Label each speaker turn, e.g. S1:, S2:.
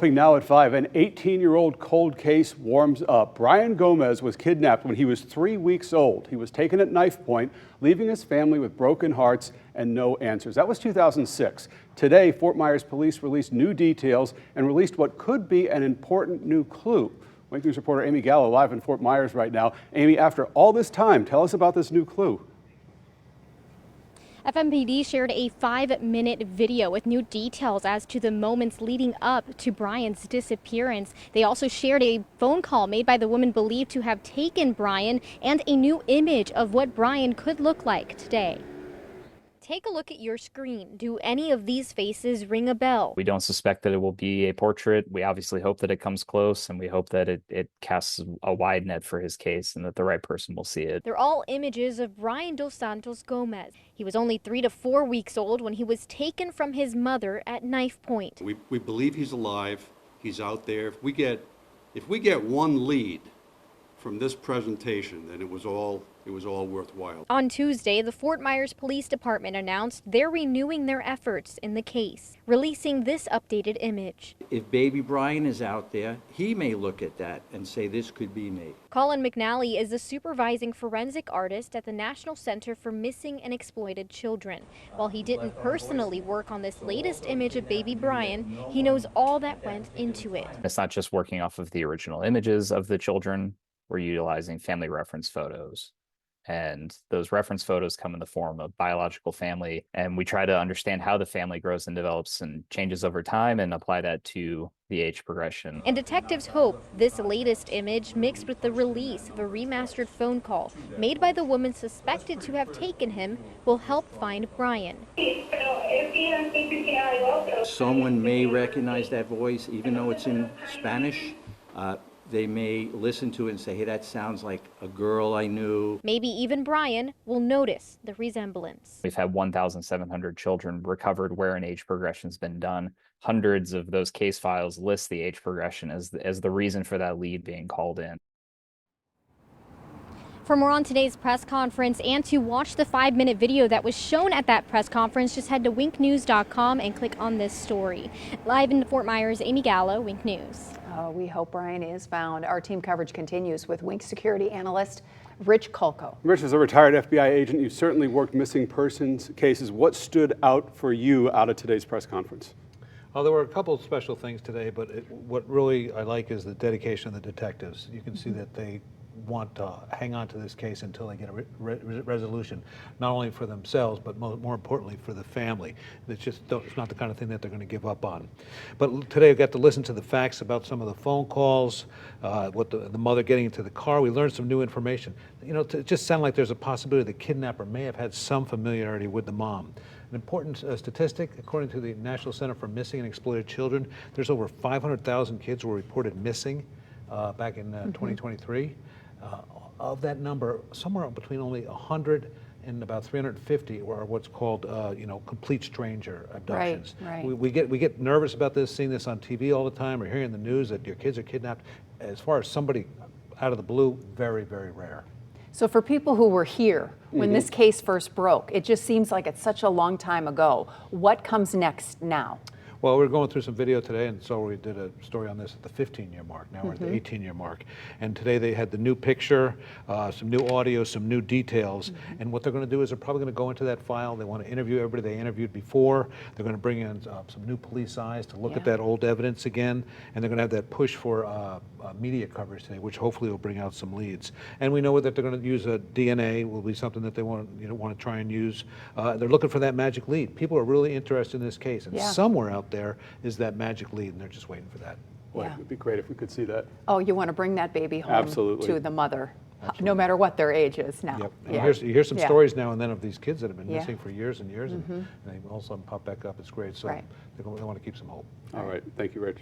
S1: Now at 5, an 18-year-old cold case warms up. Brian Gomez was kidnapped when he was 3 weeks old. He was taken at knife point, leaving his family with broken hearts and no answers. That was 2006. Today, Fort Myers police released new details and released what could be an important new clue. Wink News reporter Amy Gallo live in Fort Myers right now. Amy, after all this time, tell us about this new clue.
S2: FMPD shared a 5-minute video with new details as to the moments leading up to Brian's disappearance. They also shared a phone call made by the woman believed to have taken Brian and a new image of what Brian could look like today. Take a look at your screen. Do any of these faces ring a bell?
S3: We don't suspect that it will be a portrait. We obviously hope that it comes close, and we hope that it casts a wide net for his case and that the right person will see it.
S2: They're all images of Brian Dos Santos Gomez. He was only 3 to 4 weeks old when he was taken from his mother at knife point.
S4: We believe he's alive. He's out there. If we get one lead from this presentation, then it was all worthwhile.
S2: On Tuesday, the Fort Myers Police Department announced they're renewing their efforts in the case, releasing this updated image.
S5: If baby Brian is out there, he may look at that and say, this could be me.
S2: Colin McNally is the supervising forensic artist at the National Center for Missing and Exploited Children. While he didn't personally work on this latest image of baby Brian, he knows all that went into it.
S3: It's not just working off of the original images of the children. We're utilizing family reference photos. And those reference photos come in the form of biological family. And we try to understand how the family grows and develops and changes over time and apply that to the age progression.
S2: And detectives hope this latest image, mixed with the release of a remastered phone call made by the woman suspected to have taken him, will help find Brian.
S5: Someone may recognize that voice, even though it's in Spanish. They may listen to it and say, hey, that sounds like a girl I knew.
S2: Maybe even Brian will notice the resemblance.
S3: We've had 1,700 children recovered where an age progression's been done. Hundreds of those case files list the age progression as the reason for that lead being called in.
S2: For more on today's press conference and to watch the 5-minute video that was shown at that press conference, just head to winknews.com and click on this story. Live in Fort Myers, Amy Gallo, Wink News.
S6: We hope Brian is found. Our team coverage continues with Wink security analyst Rich Kulko.
S1: Rich, as a retired FBI agent, you certainly worked missing persons cases. What stood out for you out of today's press conference?
S7: Well, there were a couple of special things today, but what really I like is the dedication of the detectives. You can see that they want to hang on to this case until they get a resolution, not only for themselves, but more importantly for the family. It's not the kind of thing that they're going to give up on. But today I got to listen to the facts about some of the phone calls, what the mother getting into the car. We learned some new information. You know, it just sounded like there's a possibility the kidnapper may have had some familiarity with the mom. An important statistic, according to the National Center for Missing and Exploited Children, there's over 500,000 kids were reported missing back in 2023. Of that number, somewhere between only 100 and about 350 are what's called, complete stranger abductions.
S6: Right.
S7: We get nervous about this, seeing this on TV all the time, or hearing in the news that your kids are kidnapped. As far as somebody out of the blue, very, very rare.
S6: So for people who were here when this case first broke, it just seems like it's such a long time ago. What comes next now?
S7: Well, we're going through some video today, and so we did a story on this at the 15-year mark. Now we're at the 18-year mark. And today they had the new picture, some new audio, some new details. And what they're going to do is they're probably going to go into that file. They want to interview everybody they interviewed before. They're going to bring in some new police eyes to look at that old evidence again. And they're going to have that push for media coverage today, which hopefully will bring out some leads. And we know that they're going to use a DNA, will be something that they want to try and use. They're looking for that magic lead. People are really interested in this case. And somewhere out there is that magic lead, and they're just waiting for that.
S1: Boy, it would be great if we could see that.
S6: Oh, you want to bring that baby home
S1: Absolutely.
S6: to the mother, no matter what their age is now.
S7: Yep. And you hear some stories now and then of these kids that have been missing for years and years, and they all of a sudden pop back up. It's great. So they want to keep some hope.
S1: All right. Thank you, Rich.